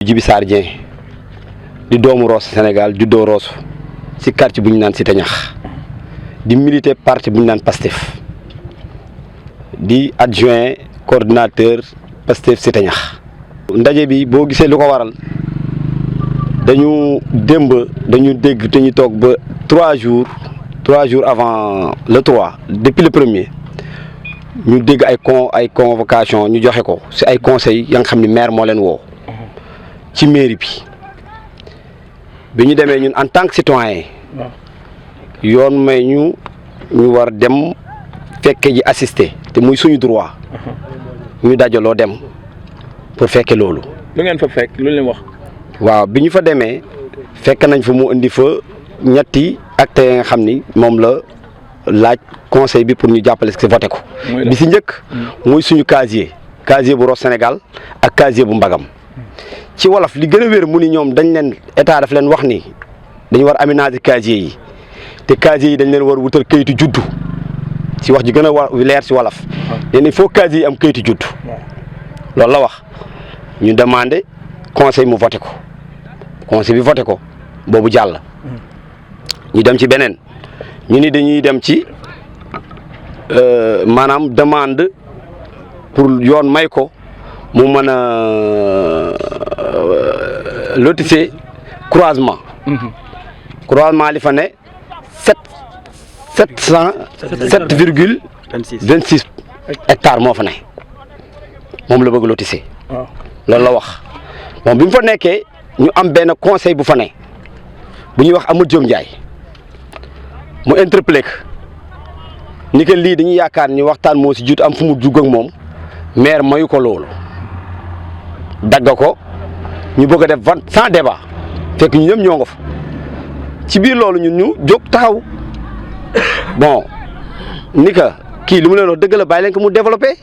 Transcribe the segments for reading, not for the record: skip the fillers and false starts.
Djiby Sarr Dieng di doomu Rosso Sénégal juddoo Rosso ci quartier bu ñu naan Cité Ñax di militer parti bu ñu naan Pastef di adjoint coordinateur Pastef Cité Ñax. ndaje bi boo gisee lu ko waral dañu dégg te ñu toog ba 3 jours avant le 3 depuis le 1er ñu dégg ay convocation ñu joxe ko ci ay conseils ya nga xam ni maire moo leen woo ci mairie bi ñu demee ñun en tant que citoyen yoon may ñu war dem fekke ji assister te muy suñu droit ñu dajaloo dem pour fekke loolu. lu ngeen fa fekk lu leen wax. waaw bi ñu fa demee fekk nañ fa mu indi fa ñetti actes yi nga xam ni moom la laaj conseil bi pour ñu jàppale si voté ko. bi si njëkk muy suñu casier bu Rosso Sénégal ak casier bu Mbagam. ci wolof li gën a wér mu ni ñoom dañ leen état daf leen wax ni dañu war aménager casier yi te casier yi dañ leen war wutal kayitu juddu ci wax ji gën a leer ci wolof. léegi il faut casier yi am kayitu juddu. loolu la wax ñu demandé conseil mu voté ko conseil bi voté ko boobu jàll. ñu dem ci beneen ñu ni dañuy dem ci maanaam demande pour yoon may ko mu mën a lotisser croisement. croisement li fa ne 7,26 hectares moo fa ne moom la bëgg lotisser. loolu la wax moom bi mu fa nekkee ñu am benn conseil bu fa ne bu ñuy wax Amadou Diom Ndiaye mu interpellé ni que lii dañuy yaakaar ni waxtaan moo si jiitu am fu mu dugg ak moom maire mayu ko loolu dagg ko ñu bëgg a def vente sans débat fekk ñu ñëpp ñoo nga fa ci biir loolu ñun ñu jóg taxaw bon ni que kii li mu leen wax dëgg la bàyyi leen ko mu développé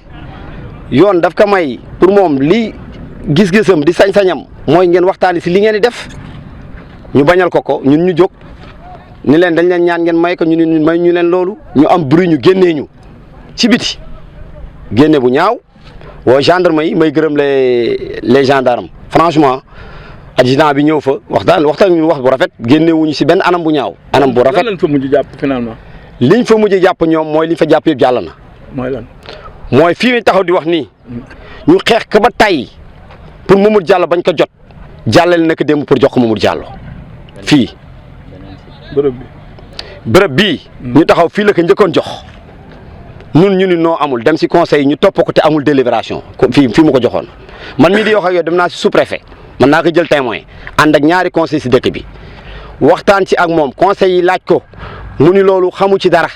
yoon daf ko may pour moom li gis-gisam di sañ-sañam mooy ngeen waxtaani si li ngeen di def ñu bañal ko ñun ñu jóg ni leen dañ leen ñaan ngeen may ko ñu ni may ñu leen loolu ñu am bruit ñu génnee ñu ci biti génne bu ñaaw woo gendarme yi may gërëm les gendarmes franchement adjudant bi ñëw fa waxtaan ñu wax bu rafet génne wuñu si benn anam bu ñaaw. anam bu rafet lan lañ fa mujj jàpp finalement. liñ fa mujj jàpp ñoom mooy liñ fa jàpp yëpp jàll na. mooy lan. mooy fii mi taxaw di wax nii ñu xeex ka ba tey pour Mamadou Diallo bañ ko jot jàllale na ko démb pour jox ko Mamadou Diallo fii. bërëb bii. ñu taxaw fii la ko njëkkoon jox ñun ñu ni noo amul dem si conseil ñu topp ko te amul délibération fii mu ko joxoon man mii di wax ak yow dem naa si sous-préfet man naa ko jël témoin ànd ak ñaari conseil si dëkk bi waxtaan ci ak moom conseil yi laaj ko mu ni loolu xamu ci dara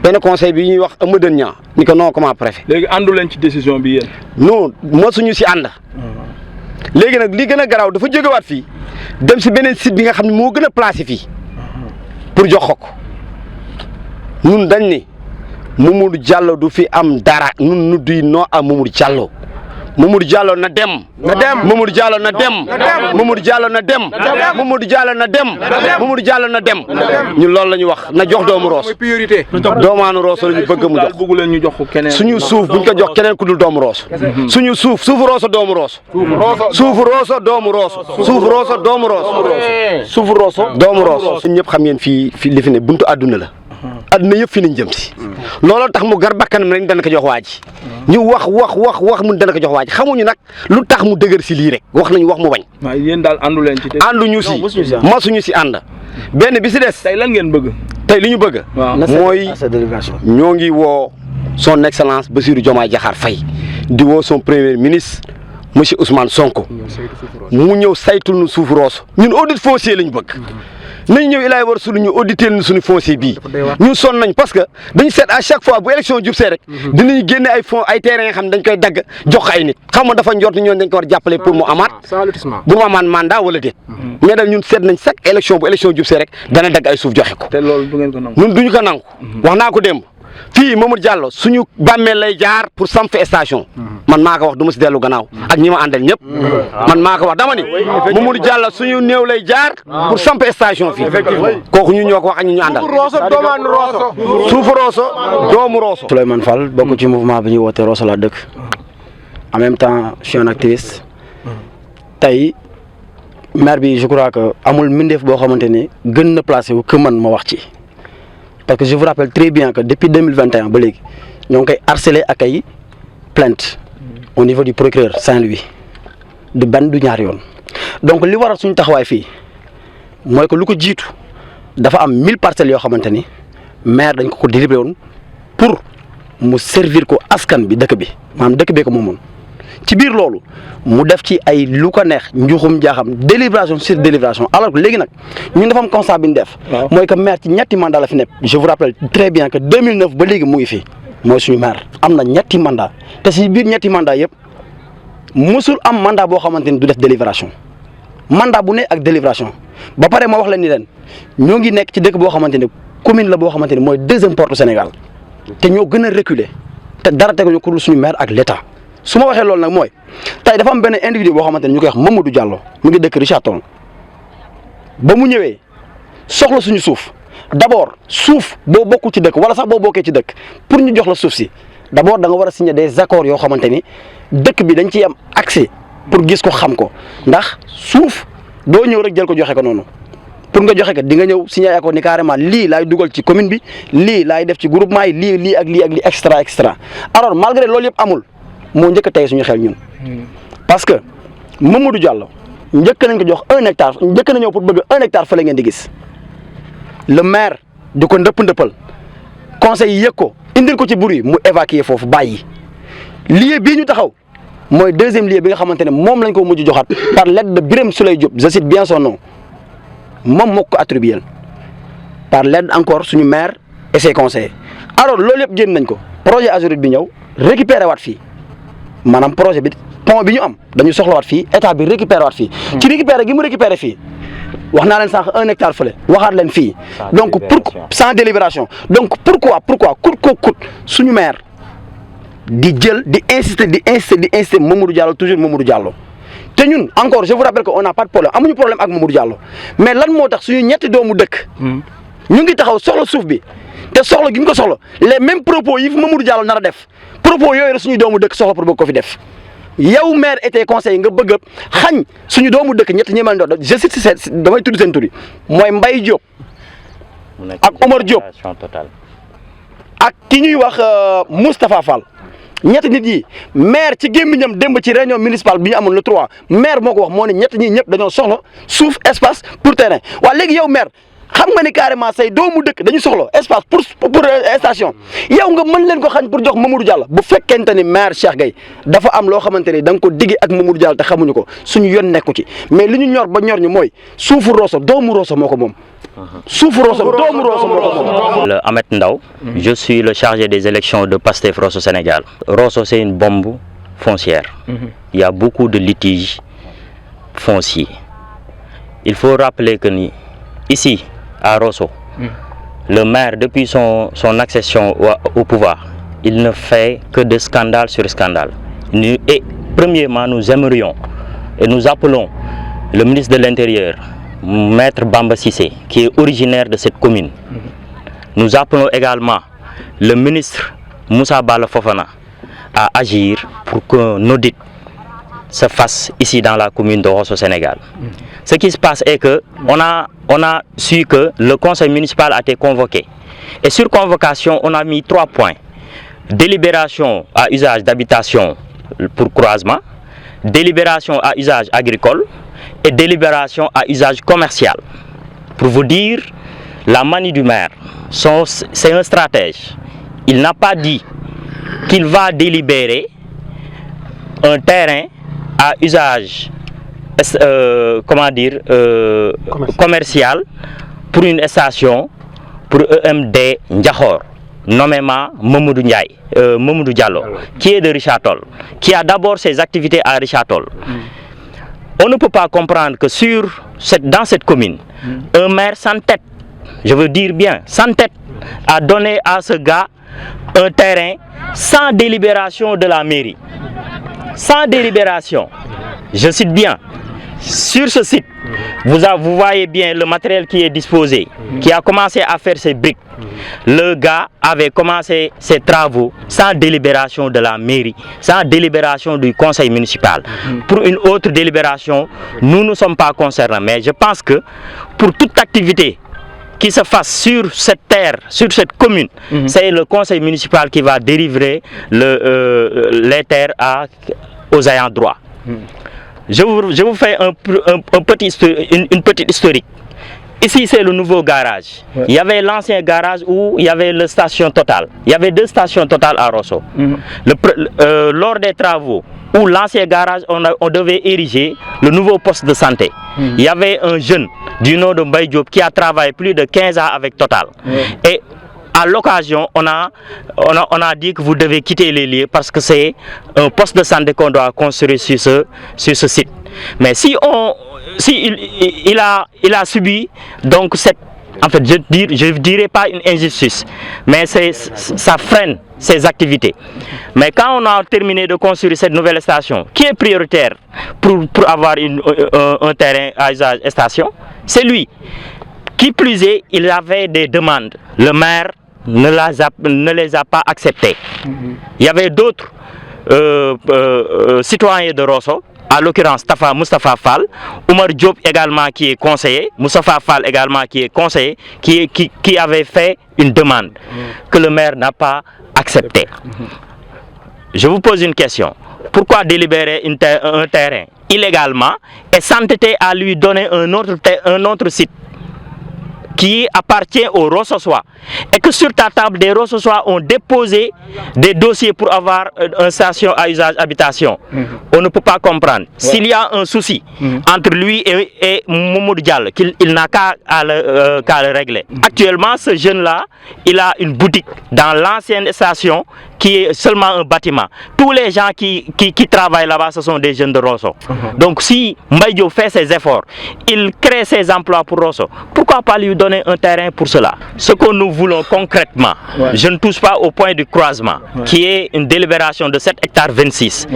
benn conseil bi ñuy wax Amadou Niang ni ko non comment préfet. léegi àndu leen ci décision bi yéen. non mosuñu si ànd. léegi nag li gën a garaaw dafa jógewaat fii dem si beneen site bi nga xam ne moo gën a placé fii pour jox ko ñun dañ ni Mamadou Diallo du fi am dara ñun ñu di noo am Mamadou Diallo. Mamadou Diallo na dem. Mamadou Diallo na dem. Mamadou Diallo na dem. Mamadou Diallo na dem. Mamadou Diallo na dem. ñun loolu la ñu wax na jox doomu Rosso. doomaanu Rosso la ñu bëgg mu jox. bëgg leen ñu jox ko keneen. suñu suuf buñ ko jox keneen ku dul doomu Rosso. suñu suufu Rosso doomu Rosso. suufu Rosso doomu Rosso. suufu Rosso doomu Rosso. suufu Rosso doomu Rosso. ñun ñëpp xam ngeen fii li fi ne buntu àdduna la. àdduna yëpp fi nañ jëm si. looloo tax mu gar bakkanam rek dana ko jox waa ji. ñu wax mun dana ko jox waa ji xamuñu nag lu tax mu dëgër si lii rek wax nañu wax mu bañ. waaw yéen daal àndu leen ci. ànduñu si masuñu si ànd. benn bi si des. tey lan ngeen bëgg. tey li ñu bëgg. mooy ñoo ngi woo son excellence Bassirou Diomaye Diakhar Faye di woo son premier ministre monsieur Ousmane Sonko mu ñëw saytul nu suufu Rosso ñun audit foncier lañu bëgg. nañu ñëw ilaay war sulu ñu auditer ñu suñu foncier bii ñun sonn nañ parce que dañu seet à chaque fois bu élection jub see rek dinañu génne ay fonds ay terrain nga xam ne dañ koy dagg jox ay nit xam nga dafa njort ñoon dañ ko war jàppale pour mu amaat mandat wala déet mais daal ñun seet nañ chaque élection bu élection jub see rek dana dagg ay suuf joxe ko te loolu du ngeen ko nangu ñun duñu ko nangu wax naa ko démb fii Mamadou Diallo suñu bàmmeel lay jaar pour samp station man maa ko wax du ma si dellu gannaaw ak ñi ma àndal ñëpp man maa ko wax dama ni Mamadou Diallo suñu néew lay jaar pour samp station fii kooku ñu ñoo ko wax ak ñu àndal suufu Rosso doomu Rosso. Souleymane Fall bokk ci mouvement bi ñuy woote Rosso la dëkk en même temps je suis un activiste tey maire bi je crois que amul mbindeef boo xamante ne gën na placé wu que man ma wax ci parce que je vous rappelle très bien que depuis 2021 ba léegi ñoo ngi koy harcelé ak ay plainte au niveau du procureur Saint-Louis du benn du ñaar yoon donc li waral suñu taxawaay fii mooy que lu ko jiitu dafa am 1000 parcelles yoo xamante ni maire dañ ko délibéré woon pour mu servir ko askan bi dëkk bi maanaam dëkk bee ko moomoon ci biir loolu mu def ci ay lu ko neex njuxum jaaxam délibération sur délibération alors que léegi nag ñun dafa am constat bi ñu def. mooy que maire ci ñetti mandat la fi nekk. je vous rappelle très bien que 2009 ba léegi mu ngi fi mooy suñu maire am na ñetti mandat te si biir ñetti mandat yëpp musul am mandat boo xamante ni du def délibération mandat bu ne ak délibération ba pare ma wax leen ni leen ñoo ngi nekk ci dëkk boo xamante ni commune la boo xamante ni mooy deuxième porte Sénégal te ñoo gën a reculer te dara teguñu ko suñu maire ak l' état. su ma waxee loolu nag mooy tey dafa am benn individu boo xamante ni ñu koy wax Mamadou Diallo mu ngi dëkk Richard Toll ba mu ñëwee soxla suñu suuf d' abord suuf boo bokkul ci dëkk wala sax boo bokkee ci dëkk pour ñu jox la suuf si d' abord da nga war a signer des accords yoo xamante ni dëkk bi dañ ciy am accès pour gis ko xam ko ndax suuf doo ñëw rek jël ko joxe ko noonu pour nga joxe ko di nga ñëw signer accord ni carrément lii laay dugal ci commune bi lii laay def ci groupement yi lii ak lii extra extra alors malgré loolu yëpp amul. moo njëkk a tey suñu xel ñun parce que Mamadou Diallo njëkk nañ ko jox 1 hectare njëkk na ñëw pour bëgg 1 hectare fële ngeen di gis le maire di ko ndëppal conseil yi yëg ko indil ko ci bruit mu évacuer foofu bàyyi lieu bii ñu taxaw mooy deuxième lieu bi nga xamante ne moom lañ ko mujj joxaat par l'aide de Birame Souleye Diop je cite bien son nom moom moo ko attribué par l'aide encore suñu maire et ses conseillers alors loolu yëpp génn nañ ko projet Azurite bi ñëw récupéré waat fii. maanaam projet bi pont bi ñu am dañu soxlawaat fii état bi récupéré waat fii ci récupéré gi mu récupéré fii wax naa leen sànq 1 hectare fële waxaat leen fii donc pour sans délibération donc pourquoi coûte suñu maire di jël di insister Mamadou Diallo toujours Mamadou Diallo te ñun encore je vous rappelle que on n'a pas de problème amuñu problème ak Mamadou Diallo mais lan moo tax suñu ñetti doomu dëkk ñu ngi taxaw soxla suuf bi te soxla gi ñu ko soxla les mêmes propos yi fi Mamadou Diallo nar a def propos yooyu rek suñu doomu dëkk soxla pour bëgg ko fi def yow maire été conseil nga bëgg a xañ suñu doomu dëkk ñett ñi mel ne je cite damay tudd seen tur yi mooy Mbaye Diop ak Omar Diop ak ki ñuy wax Moustapha Fall ñetti nit yi maire ci gémmiñam démb ci réunion municipale bi ñu amoon le 3 maire moo ko wax moo ne ñett ñi ñëpp dañoo soxla suuf espace pour terrain waaw léegi yow maire. xam nga ni carrément say doomu dëkk dañu soxla espace pour station yow nga mën leen ko xañ pour jox Mamadou Diallo bu fekkente ni maire Cheikh Gueye dafa am loo xamante ni da nga ko digge ak Mamadou Diallo te xamuñu ko suñu yoon nekku ci mais li ñu ñor ba ñor ñu mooy suufu Rosso doomu Rosso moo ko moom. suufu Rosso doomu Rosso moo ko moom. Le Ahmed Ndao. Je suis le chargé des élections de Pastef Rosso Sénégal. Rosso c'est une bombe foncière. Il y a beaucoup de litiges fonciers. Il faut rappeler que ici. À Rosso, le maire, depuis son accession au pouvoir, il ne fait que de scandale sur scandale. Et premièrement, nous aimerions et nous appelons le ministre de l'Intérieur, Maître Bamba Cissé, qui est originaire de cette commune. Nous appelons également le ministre Moussa Bala Fofana à agir pour qu'un audit se fasse ici dans la commune de Rosso Sénégal. Ce qui se passe est que on a su que le conseil municipal a été convoqué. Et sur convocation, on a mis 3 points. Délibération à usage d'habitation pour croisement, délibération à usage agricole et délibération à usage commercial. Pour vous dire, la manie du maire, c'est un stratège. Il n'a pas dit qu'il va délibérer un terrain à usage commercial pour une station pour EMD Ndiakhor, nommément Mamadou Diallo, qui est de Richard Toll, qui a d'abord ses activités à Richard Toll. On ne peut pas comprendre que dans cette commune, un maire sans tête, je veux dire bien sans tête, a donné à ce gars un terrain sans délibération de la mairie. Sans délibération, je cite bien, sur ce site, vous voyez bien le matériel qui est disposé, qui a commencé à faire ses briques. Le gars avait commencé ses travaux sans délibération de la mairie, sans délibération du conseil municipal. Pour une autre délibération, nous ne sommes pas concernés. Mais je pense que pour toute activité qui se fasse sur cette terre, sur cette commune, c'est le conseil municipal qui va délivrer les terres aux ayants droit. Je vous fais une petite historique. Ici, c'est le nouveau garage. Il y avait l'ancien garage où il y avait la station Total. Il y avait 2 stations Total à Rosso. Lors des travaux, où l'ancien garage, on devait ériger le nouveau poste de santé. Il y avait un jeune du nom de Mbaye Diop qui a travaillé plus de 15 ans avec Total. Et à l'occasion, on a dit que vous devez quitter les lieux parce que c'est un poste de santé qu'on doit construire sur ce site. Mais si il a subi donc cette, en fait, je dirais pas une injustice, mais ça freine ses activités. Mais quand on a terminé de construire cette nouvelle station, qui est prioritaire pour avoir un terrain à usage station, c'est lui. Qui plus est, il avait des demandes. Le maire ne les a pas acceptées. Il y avait d'autres citoyens de Rosso, à l'occurrence Moustapha Fall, Oumar Diop également qui est conseiller, Moustapha Fall également qui est conseiller, qui avait fait une demande que le maire n'a pas acceptée. Je vous pose une question. Pourquoi délibérer un terrain illégalement et s'entêter à lui donner un autre site qui appartient aux Rossosois, et que sur ta table des Rossosois ont déposé des dossiers pour avoir une station à usage habitation. On ne peut pas comprendre. S'il y a un souci entre lui et Mamadou Diallo, il n'a qu'à le régler. Actuellement, ce jeune-là, il a une boutique dans l'ancienne station qui est seulement un bâtiment. Tous les gens qui travaillent là-bas, ce sont des jeunes de Rosso. Donc si Mbaye Diop fait ses efforts, il crée ses emplois pour Rosso, pourquoi pas lui donner un terrain pour cela? Ce que nous voulons concrètement, je ne touche pas au point du croisement, qui est une délibération de 7 hectares 26.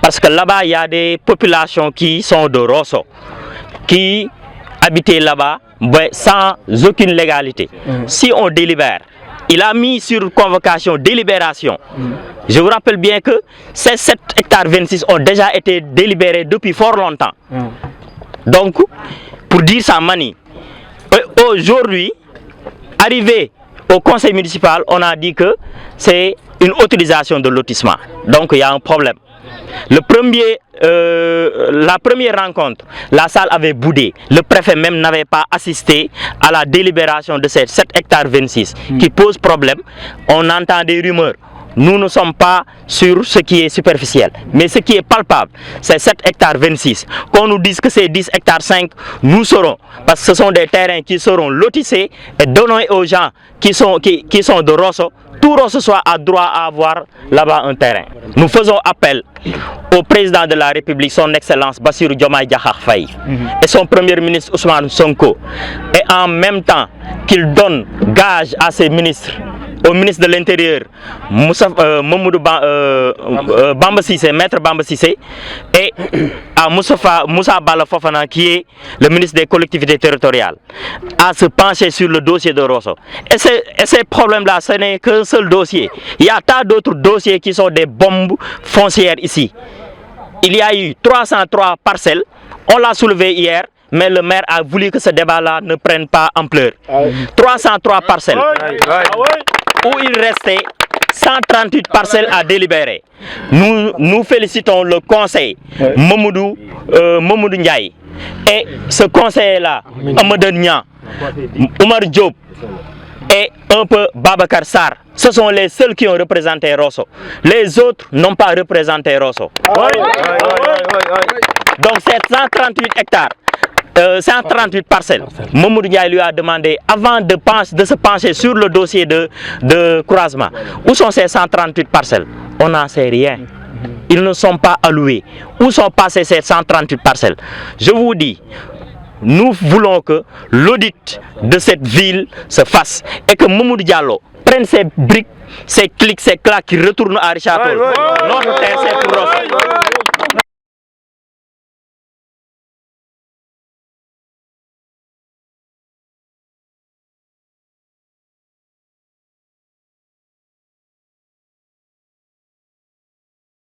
Parce que là-bas, il y a des populations qui sont de Rosso, qui habitaient là-bas sans aucune légalité. Si on délibère, il a mis sur convocation délibération. Je vous rappelle bien que ces 7 hectares 26 ont déjà été délibérés depuis fort longtemps. Donc, pour dire sa manie, aujourd'hui, arrivé au conseil municipal, on a dit que c'est une autorisation de lotissement. Donc, il y a un problème. La première rencontre, la salle avait boudé. Le préfet même n'avait pas assisté à la délibération de ces 7 hectares 26 qui pose problème. On entend des rumeurs. Nous ne sommes pas sur ce qui est superficiel. Mais ce qui est palpable, c'est 7 hectares 26. Qu'on nous dise que c'est 10 hectares 5, nous saurons. Parce que ce sont des terrains qui seront lotissés et donnés aux gens qui sont de Rosso. Tout Rosso soit à droit à avoir là-bas un terrain. Nous faisons appel au président de la République, son Excellence Bassirou Diomaye Diakhar Faye, et son premier ministre Ousmane Sonko, et en même temps qu'il donne gage à ses ministres, au ministre de l'Intérieur, Bamba Cissé, maître Bamba Cissé, et à Moussa Bala Fofana, qui est le ministre des collectivités territoriales, à se pencher sur le dossier de Rosso. Et ces problèmes-là, ce n'est qu'un seul dossier. Il y a tant d'autres dossiers qui sont des bombes foncières ici. Il y a eu 303 parcelles, on l'a soulevé hier, mais le maire a voulu que ce débat-là ne prenne pas ampleur. 303 parcelles, où il restait 138 parcelles à délibérer. Nous félicitons le conseil Mamadou Ndiaye et ce conseil-là, Amadou Niang, Oumar Diop et un peu Babacar Sarr. Ce sont les seuls qui ont représenté Rosso. Les autres n'ont pas représenté Rosso. Donc c'est 138 hectares. 138 parcelles. Mamadou Ndiaye lui a demandé, avant de se pencher sur le dossier de croisement, où sont ces 138 parcelles? On n'en sait rien. Ils ne sont pas alloués. Où sont passées ces 138 parcelles? Je vous dis, nous voulons que l'audit de cette ville se fasse et que Mamadou Diallo prenne ses briques, ses clics, ses claques qui retournent à Richard Toll. Notre terre, c'est pour Rosso.